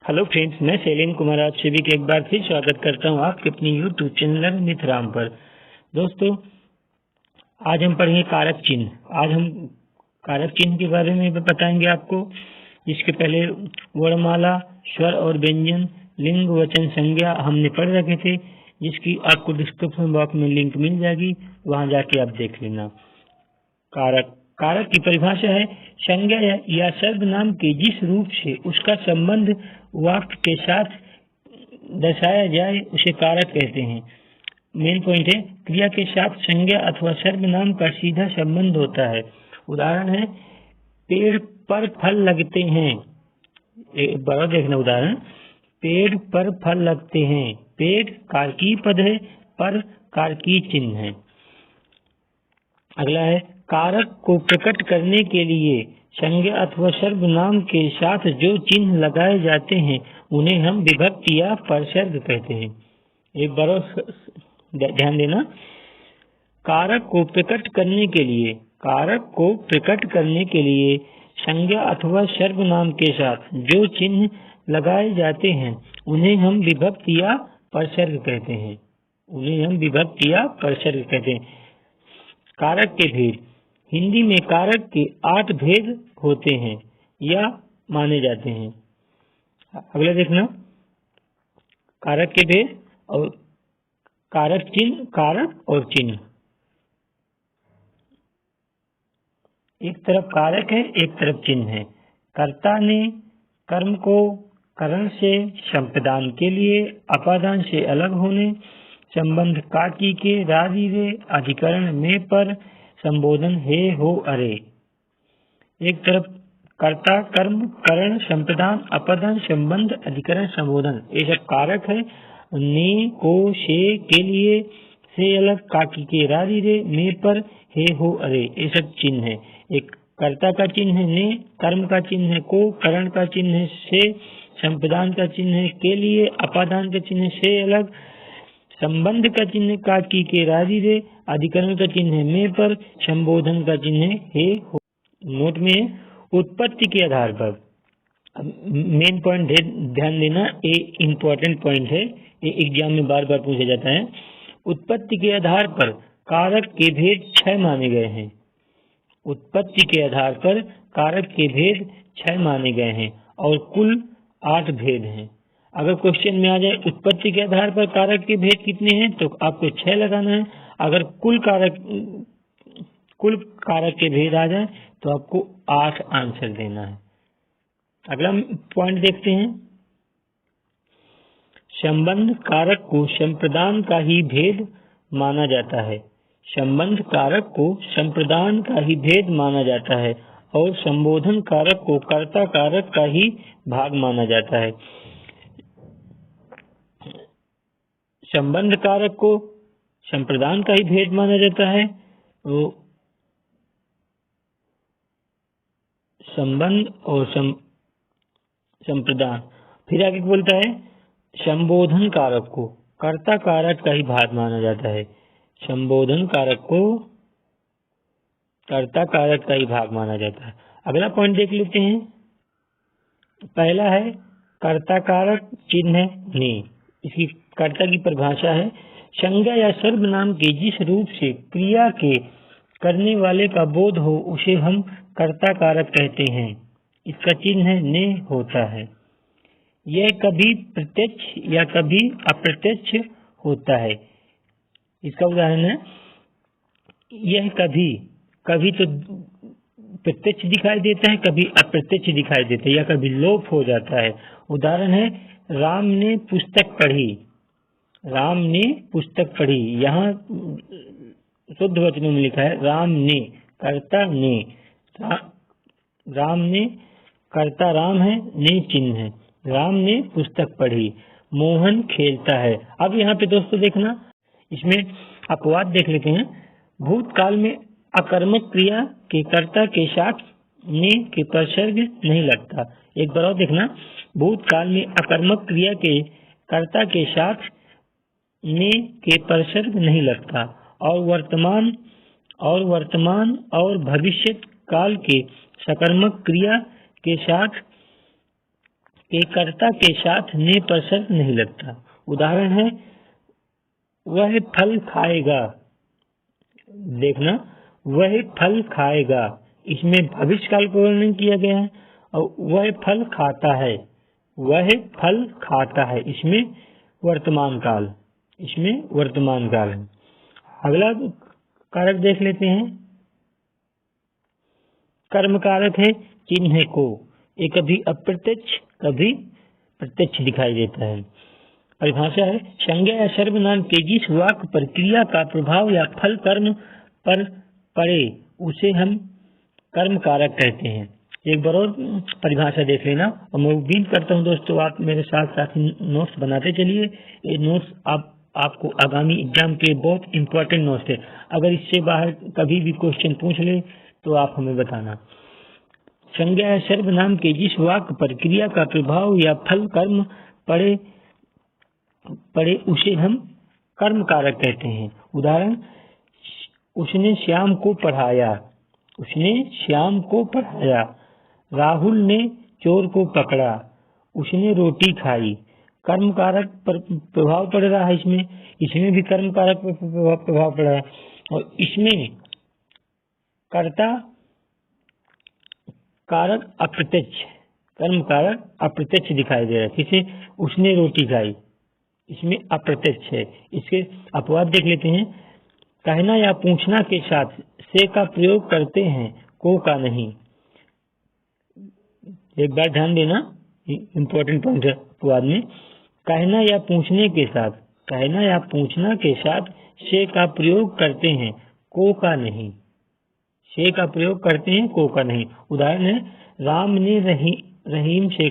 Hello friends, मैं शैलेंद्र कुमार आप सभी का एक बार फिर स्वागत करता हूं आपके अपनी यूट्यूब चैनल मिथराम पर। दोस्तों, आज हम पढ़ेंगे कारक चिन्ह। आज हम कारक चिन्ह के बारे में बताएंगे आपको। इसके पहले वर्णमाला, स्वर और व्यंजन, लिंग, वचन, संज्ञा हमने पढ़ रखे थे, जिसकी आपको डिस्क्रिप्शन बॉक्स में लिंक मिल जाएगी, वहां जाके आप देख लेना। कारक कारक की परिभाषा है संज्ञा या सर्वनाम के जिस रूप से उसका संबंध वाक्य के साथ दर्शाया जाए उसे कारक कहते हैं। मेन पॉइंट है, क्रिया के साथ संज्ञा अथवा सर्वनाम का सीधा संबंध होता है। उदाहरण है, पेड़ पर फल लगते हैं। एक बार देखना उदाहरण, पेड़ पर फल लगते हैं। पेड़ कारकी पद है, पर कारकी चिन्ह है। अगला है, कारक को प्रकट करने के लिए संज्ञा अथवा सर्वनाम के साथ जो चिन्ह लगाए जाते हैं उन्हें हम विभक्ति या परसर्ग कहते हैं। एक बार ध्यान देना, कारक को प्रकट करने के लिए संज्ञा अथवा सर्वनाम के साथ जो चिन्ह लगाए जाते हैं उन्हें हम विभक्ति या परसर्ग कहते हैं। कारक के भेद। हिंदी में कारक के 8 भेद होते हैं या माने जाते हैं। अगला देखना, कारक के भेद और कारक चिन्ह, कारक और चिन्ह। एक तरफ कारक है, एक तरफ चिन्ह है। कर्ता ने कर्म को करण से, संप्रदान के लिए अपादान से अलग होने, संबंध काकी के राजी रे, अधिकरण में पर, संबोधन हे हो अरे। एक तरफ कर्ता, कर्म, करण, संप्रदान, अपादान, संबंध, अधिकरण, संबोधन, ये सब कारक है। ने, को, से, के लिए, से अलग, काकी के राजी रे, में पर, हे हो अरे, ये सब चिन्ह है। एक कर्ता का चिन्ह है ने, कर्म का चिन्ह है को, करण का चिन्ह है से, संप्रदान का चिन्ह है के लिए, अपादान का चिन्ह है से अलग, संबंध का चिन्ह काकी के राजी रे, अधिकरण का चिन्ह है में पर, संबोधन का चिन्ह है हे हो। नोट में उत्पत्ति के आधार पर, मेन पॉइंट है, ध्यान देना, ये इंपॉर्टेंट पॉइंट है, ये एग्जाम में बार बार पूछा जाता है। उत्पत्ति के आधार पर कारक के भेद 6 माने गए हैं। उत्पत्ति के आधार पर कारक के भेद 6 माने गए हैं और कुल 8 भेद हैं। अगर क्वेश्चन में आ जाए उत्पत्ति के आधार पर कारक के भेद कितने हैं तो आपको 6 लगाना है। अगर कुल कारक के भेद आ जाए तो आपको 8 आंसर देना है। अगला पॉइंट देखते हैं, संबंध कारक को संप्रदान का ही भेद माना जाता है। संबंध कारक को संप्रदान का ही भेद माना जाता है और संबोधन कारक को कर्ता कारक का ही भाग माना जाता है। संबंध कारक को संप्रदान का ही भेद माना जाता है, तो संबंध और संप्रदान। फिर आगे बोलता है, संबोधन कारक को कर्ता कारक का ही भाग माना जाता है। संबोधन कारक को कर्ता कारक का ही भाग माना जाता है। अगला पॉइंट देख लेते हैं। पहला है कर्ता कारक चिन्ह ने। इसकी कर्ता की परिभाषा है, संज्ञा या सर्वनाम के जिस रूप से क्रिया के करने वाले का बोध हो उसे हम कर्ता कारक कहते हैं। इसका चिन्ह ने होता है। यह कभी प्रत्यक्ष या कभी अप्रत्यक्ष होता है। इसका उदाहरण है, यह कभी तो प्रत्यक्ष दिखाई देता है, कभी अप्रत्यक्ष दिखाई देता है या कभी लोप हो जाता है। उदाहरण है, राम ने पुस्तक पढ़ी। यहाँ शुद्ध वचनों में लिखा है राम ने, कर्ता ने, राम ने, कर्ता राम है, ने चिन्ह है। राम ने पुस्तक पढ़ी। मोहन खेलता है। अब यहाँ पे दोस्तों देखना, इसमें अपवाद देख लेते हैं। भूतकाल में अकर्मक क्रिया के कर्ता के साथ ने के परसर्ग नहीं लगता। एक बार और देखना, भूतकाल में अकर्मक क्रिया के कर्ता के साथ ने के परसर्ग नहीं लगता और वर्तमान और भविष्य काल के सकर्मक क्रिया के साथ कि कर्ता के साथ ने पर शर्त नहीं लगता। उदाहरण है वह फल खाएगा। देखना, वह फल खाएगा, इसमें भविष्य काल को वर्णन किया गया है। और वह फल खाता है, वह फल खाता है, इसमें वर्तमान काल है। अगला कारक देख लेते हैं। कर्म कारक है चिन्ह को, ये कभी अप्रत्यक्ष कभी प्रत्यक्ष दिखाई देता है। परिभाषा है संज्ञा या सर्वनाम के जिस वाक्य पर क्रिया का प्रभाव या फल कर्म पर पड़े उसे हम कर्म कारक कहते हैं। एक बार और परिभाषा देख लेना, और मैं उम्मीद करता हूं दोस्तों आप मेरे साथ साथ नोट्स बनाते चलिए। ये नोट्स आपको आगामी एग्जाम के बहुत इंपॉर्टेंट नोट्स है। अगर इससे बाहर कभी भी क्वेश्चन पूछ ले तो आप हमें बताना। संज्ञा या सर्वनाम के जिस वाक्य पर क्रिया का प्रभाव या फल कर्म पड़े उसे हम कर्म कारक कहते हैं। उदाहरण, उसने श्याम को पढ़ाया, राहुल ने चोर को पकड़ा, उसने रोटी खाई। कर्म कारक पर प्रभाव पड़ रहा है, इसमें भी कर्म कारक पर प्रभाव पड़ रहा है। और इसमें कर्ता कारक अप्रत्यक्ष, कर्म कारक अप्रत्यक्ष दिखाई दे रहा है। किसे? उसने रोटी खाई, इसमें अप्रत्यक्ष है। इसके अपवाद देख लेते हैं। कहना या पूछना के साथ से का प्रयोग करते हैं, को का नहीं। एक बार ध्यान देना, इंपॉर्टेंट पॉइंट है अपवाद में। कहना या पूछना के साथ से का प्रयोग करते हैं, को का नहीं। से का प्रयोग करते हैं, को का नहीं। उदाहरण है राम ने रहीम से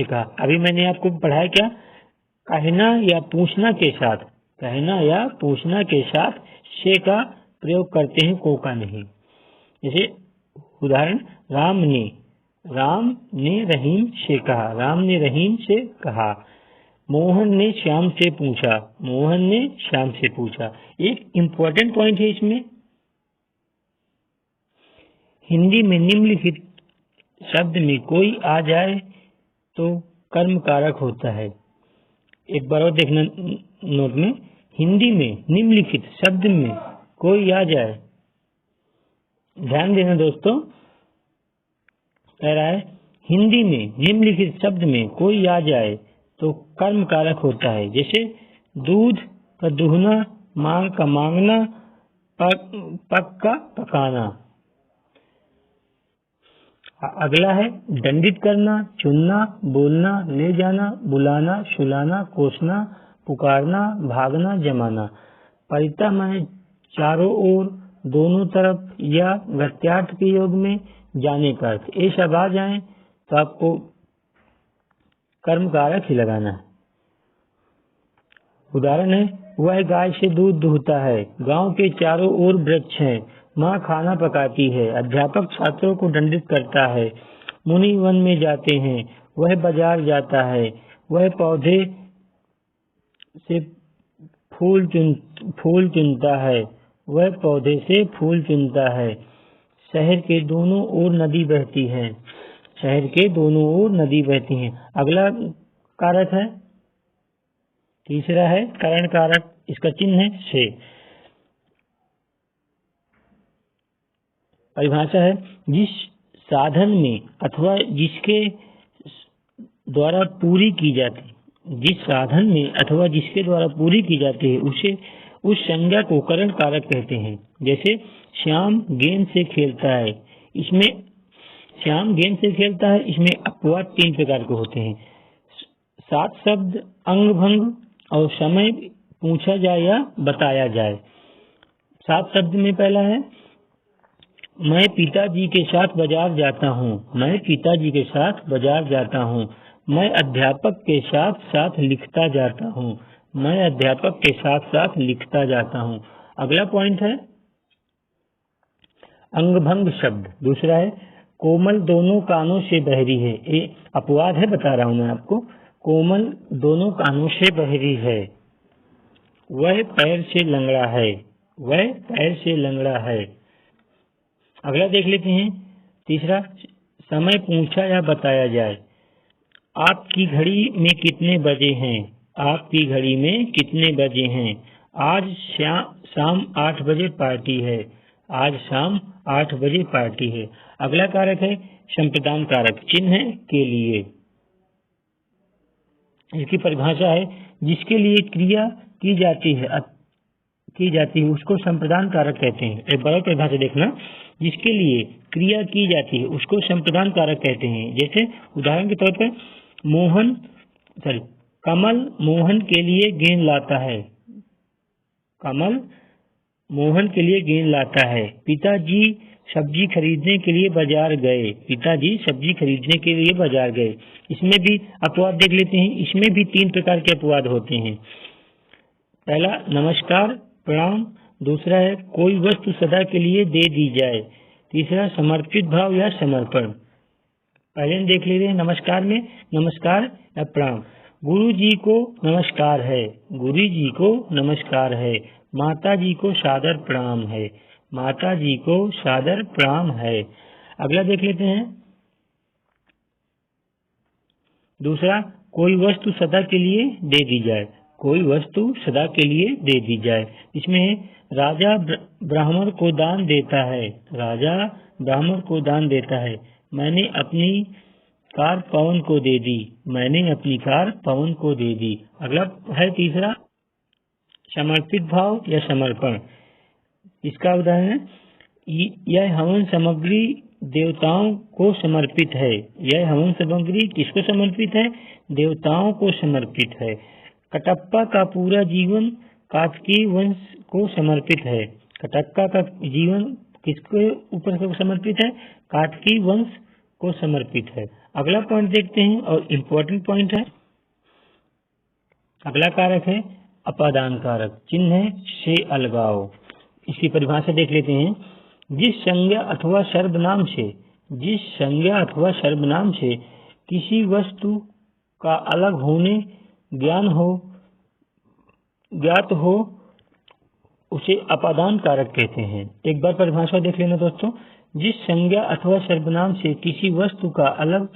कहा, अभी मैंने आपको पढ़ाया क्या? कहना या पूछना के साथ से का प्रयोग करते हैं, को का नहीं। जैसे उदाहरण, राम ने रहीम से कहा, मोहन ने श्याम से पूछा। एक इंपॉर्टेंट पॉइंट है इसमें, हिंदी में निम्नलिखित शब्द में कोई आ जाए तो कर्म कारक होता है। एक बार और देखना नोट में, हिंदी में निम्नलिखित शब्द में कोई आ जाए, ध्यान देना दोस्तों, कह रहा है हिंदी में निम्नलिखित शब्द में कोई आ जाए तो कर्म कारक होता है। जैसे दूध का दूहना, मांग का मांगना, पक का पकाना। अगला है दंडित करना, चुनना, बोलना, ले जाना, बुलाना, सुलाना, कोसना, पुकारना, भागना, जमाना। परिता में चारों ओर, दोनों तरफ या गत्यार्थ के योग में जाने का अर्थ। ये सब आ जाए तो आपको कर्म कारक ही लगाना है। उदाहरण है वह गाय से दूध दूहता है, गांव के चारों ओर वृक्ष हैं, माँ खाना पकाती है, अध्यापक छात्रों को दंडित करता है, मुनि वन में जाते हैं, वह बाजार जाता है, वह पौधे से फूल चुनता है, वह पौधे से फूल चुनता है। शहर के दोनों ओर नदी बहती है, अगला कारक है, तीसरा है करण कारक, इसका चिन्ह है से। परिभाषा है जिस साधन में अथवा जिसके द्वारा पूरी की जाती है उसे उस संज्ञा को करण कारक कहते हैं। जैसे श्याम गेंद से खेलता है, इसमें अपवाद 3 प्रकार के होते हैं। 7 शब्द, अंग भंग और समय पूछा जाए या बताया जाए। 7 शब्द में पहला है मैं पिताजी के साथ बाजार जाता हूँ, मैं अध्यापक के साथ लिखता जाता हूँ, अगला पॉइंट है अंगभंग शब्द। दूसरा है कोमल दोनों कानों से बहरी है, ये अपवाद है, बता रहा हूं मैं आपको। कोमल दोनों कानों से बहरी है, वह पैर से लंगड़ा है। अगला देख लेते हैं तीसरा, समय पूछा या बताया जाए। आपकी घड़ी में कितने बजे हैं? आपकी घड़ी में कितने बजे हैं? आज शाम 8 बजे पार्टी है। आज शाम 8 बजे पार्टी है। अगला कारक है संप्रदान कारक चिन्ह के लिए। इसकी परिभाषा है जिसके लिए क्रिया की जाती है उसको संप्रदान कारक कहते हैं। एक बार परिभाषा देखना, जिसके लिए क्रिया की जाती है उसको संप्रदान कारक कहते हैं। जैसे उदाहरण के तौर पर कमल मोहन के लिए गेंद लाता है। कमल मोहन के लिए गेंद लाता है। पिताजी सब्जी खरीदने के लिए बाजार गए। पिताजी सब्जी खरीदने के लिए बाजार गए। इसमें भी अपवाद देख लेते हैं। इसमें भी 3 प्रकार के अपवाद होते हैं। पहला नमस्कार प्रणाम, दूसरा है कोई वस्तु सदा के लिए दे दी जाए, तीसरा समर्पित भाव या समर्पण। पहले देख लेते हैं नमस्कार में, नमस्कार या प्रणाम। गुरु जी को नमस्कार है। गुरु जी को नमस्कार है। माता जी को सादर प्रणाम है। माता जी को सादर प्रणाम है। अगला देख लेते हैं दूसरा, कोई वस्तु सदा के लिए दे दी जाए। कोई वस्तु सदा के लिए दे दी जाए। इसमें राजा ब्राह्मण को दान देता है। राजा ब्राह्मण को दान देता है। मैंने अपनी कार पवन को दे दी। मैंने अपनी कार पवन को दे दी। अगला है तीसरा समर्पित भाव या समर्पण। इसका उदाहरण है यह हवन सामग्री देवताओं को समर्पित है। यह हवन सामग्री किसको समर्पित है? देवताओं को समर्पित है। कटप्पा का पूरा जीवन काकतीय वंश को समर्पित है। कटप्पा का जीवन किसके ऊपर समर्पित है? काकतीय वंश को समर्पित है। अगला पॉइंट देखते हैं और इम्पोर्टेंट पॉइंट है। अगला कारक है अपादान कारक चिन्ह से अलगाव। इसकी परिभाषा देख लेते हैं। जिस संज्ञा अथवा सर्वनाम से किसी वस्तु का अलग होने ज्ञात हो उसे अपादान कारक कहते हैं। एक बार परिभाषा देख लेना दोस्तों। जिस संज्ञा अथवा सर्वनाम से किसी वस्तु का अलग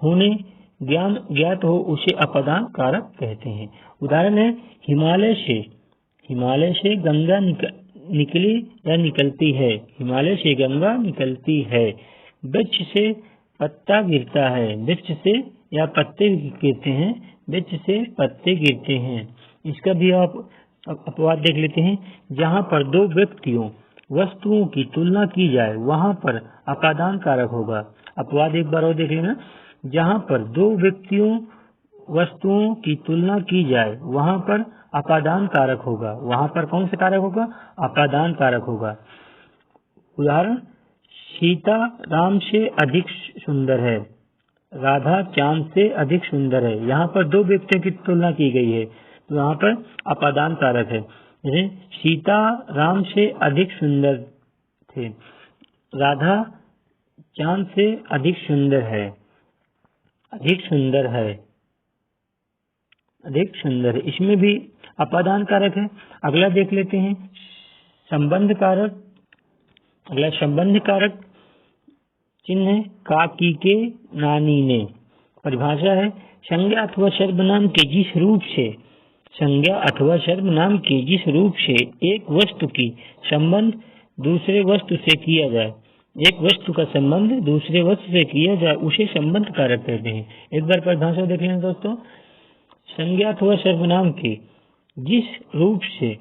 होने ज्ञात हो उसे अपादान कारक कहते हैं। उदाहरण है हिमालय से गंगा निकली या निकलती है। हिमालय से गंगा निकलती है। वृक्ष से पत्ता गिरता है। वृक्ष से या पत्ते गिरते हैं। वृक्ष से पत्ते गिरते हैं। इसका भी आप अपवाद देख लेते हैं। जहाँ पर दो व्यक्तियों वस्तुओं की तुलना की जाए वहाँ पर अपादान कारक होगा। अपवाद एक बार और देख लेना। जहाँ पर दो व्यक्तियों वस्तुओं की तुलना की जाए वहाँ पर अपादान कारक होगा। वहाँ पर कौन सा कारक होगा? अपादान कारक होगा। उदाहरण सीता राम से अधिक सुंदर है। राधा चांद से अधिक सुंदर है। यहाँ पर दो व्यक्तियों की तुलना की गई है तो यहाँ पर अपादान कारक है। जैसे सीता राम से अधिक सुंदर थे। राधा चांद से अधिक सुंदर है। अधिक सुंदर है। अधिक सुंदर है। इसमें भी अपादान कारक है। अगला देख लेते हैं संबंध कारक। अगला संबंध कारक चिन्ह है काकी के नानी ने। परिभाषा है संज्ञा अथवा सर्वनाम के जिस रूप से एक वस्तु की संबंध दूसरे वस्तु से किया जाए। एक वस्तु का संबंध दूसरे वस्तु से किया जाए उसे संबंध कारक कहते हैं। एक बार परिभाषा देख लें दोस्तों। संज्ञा अथवा सर्वनाम के जिस रूप से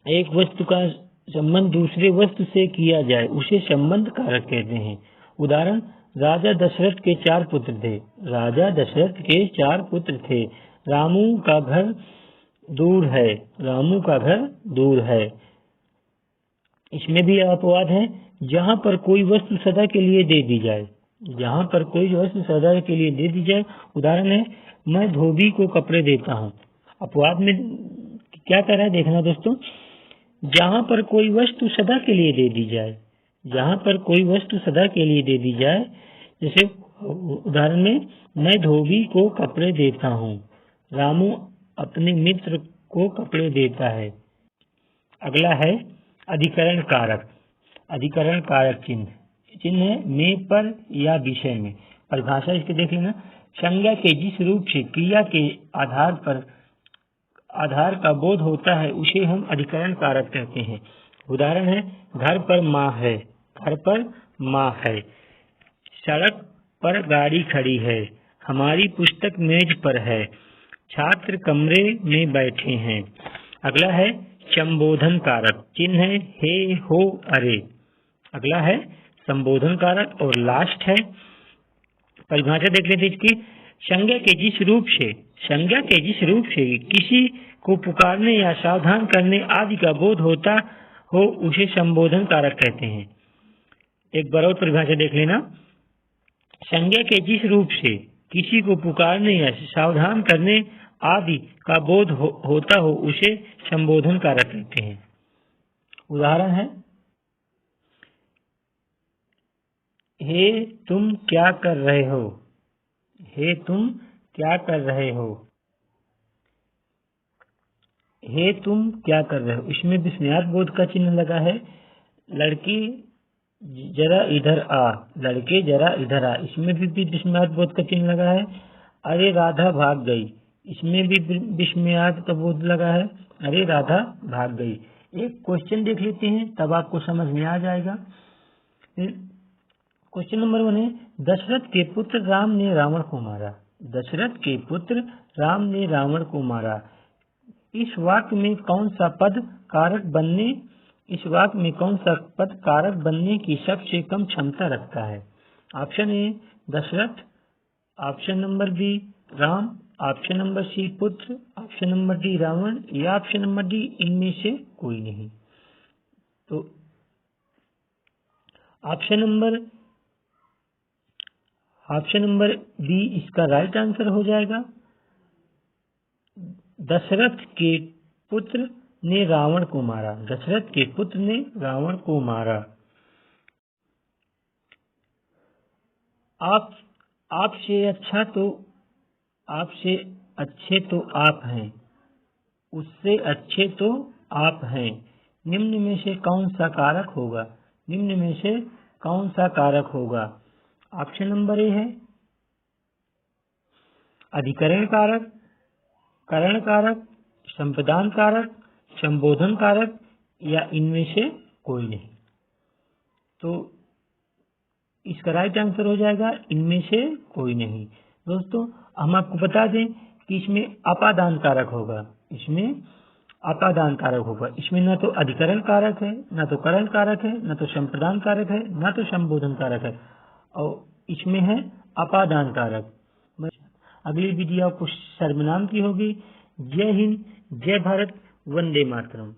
एक वस्तु का संबंध दूसरे वस्तु से किया जाए उसे संबंध कारक कहते हैं। उदाहरण राजा दशरथ के 4 पुत्र थे। राजा दशरथ के 4 पुत्र थे। रामू का घर दूर है। रामू का घर दूर है। इसमें भी अपवाद है। जहाँ पर कोई वस्तु सदा के लिए दे दी जाए। जहाँ पर कोई वस्तु सदा के लिए दे दी जाए। उदाहरण है मैं धोबी को कपड़े देता हूँ। अपवाद में क्या कर रहा है देखना दोस्तों। जहाँ पर कोई वस्तु सदा के लिए दे दी जाए। जहाँ पर कोई वस्तु सदा के लिए दे दी जाए। जैसे उदाहरण में मैं धोबी को कपड़े देता हूँ। रामू अपने मित्र को कपड़े देता है। अगला है अधिकरण कारक। अधिकरण कारक चिन्ह चिन्ह है में, पर या विषय में। परिभाषा इसके देख लेना। संज्ञा के जिस रूप से क्रिया के आधार का बोध होता है उसे हम अधिकरण कारक कहते हैं। उदाहरण है, घर पर माँ है, घर पर माँ है। सड़क पर गाड़ी खड़ी है, हमारी पुस्तक मेज पर है, छात्र कमरे में बैठे हैं। अगला है संबोधन कारक, चिन्ह है हे, हो, अरे। अगला है संबोधन कारक और लास्ट है परिभाषा देख लेते इसकी। संज्ञा के जिस रूप से किसी को पुकारने या सावधान करने आदि का बोध होता हो उसे संबोधन कारक कहते हैं। एक बार और परिभाषा देख लेना। संज्ञा के जिस रूप से किसी को पुकारने या सावधान करने आदि का बोध होता हो उसे संबोधन कारक कहते हैं। उदाहरण है, हे तुम क्या कर रहे हो, हे तुम क्या कर रहे हो, हे तुम क्या कर रहे हो। इसमें विस्मयार्थ बोध का चिन्ह लगा है। लड़की जरा इधर आ, लड़के जरा इधर आ, इसमें भी विस्मयार्थ बोध का चिन्ह लगा है। अरे राधा भाग गई, इसमें भी विस्मयार्थ का बोध लगा है। अरे राधा भाग गई। एक क्वेश्चन देख लेते हैं तब आपको समझ में आ जाएगा। क्वेश्चन नंबर 1 है, दशरथ के पुत्र राम ने रावण को मारा। दशरथ के पुत्र राम ने रावण को मारा। इस वाक्य में कौन सा पद कारक बनने की सबसे कम क्षमता रखता है। Option A Dasharath, option number B Ram, option number C पुत्र, ऑप्शन नंबर डी रावण या ऑप्शन नंबर डी इनमें से कोई नहीं। तो ऑप्शन नंबर बी इसका राइट आंसर हो जाएगा। दशरथ के पुत्र ने रावण को मारा। दशरथ के पुत्र ने रावण को मारा। आपसे अच्छे तो आप हैं, उससे अच्छे तो आप हैं। निम्न में से कौन सा कारक होगा। निम्न में से कौन सा कारक होगा। ऑप्शन नंबर ए है अधिकरण कारक, करण कारक, संप्रदान कारक, संबोधन कारक या इनमें से कोई नहीं। तो इसका राइट आंसर हो जाएगा इनमें से कोई नहीं। दोस्तों हम आपको बता दें कि इसमें अपादान कारक होगा। इसमें अपादान कारक होगा। इसमें न तो अधिकरण कारक है, न तो करण कारक है, न तो संप्रदान कारक है, न तो संबोधन कारक है, और इसमें है अपादान कारक। अगली वीडियो आपको सर्वनाम की होगी। जय हिंद, जय भारत, वंदे मातरम।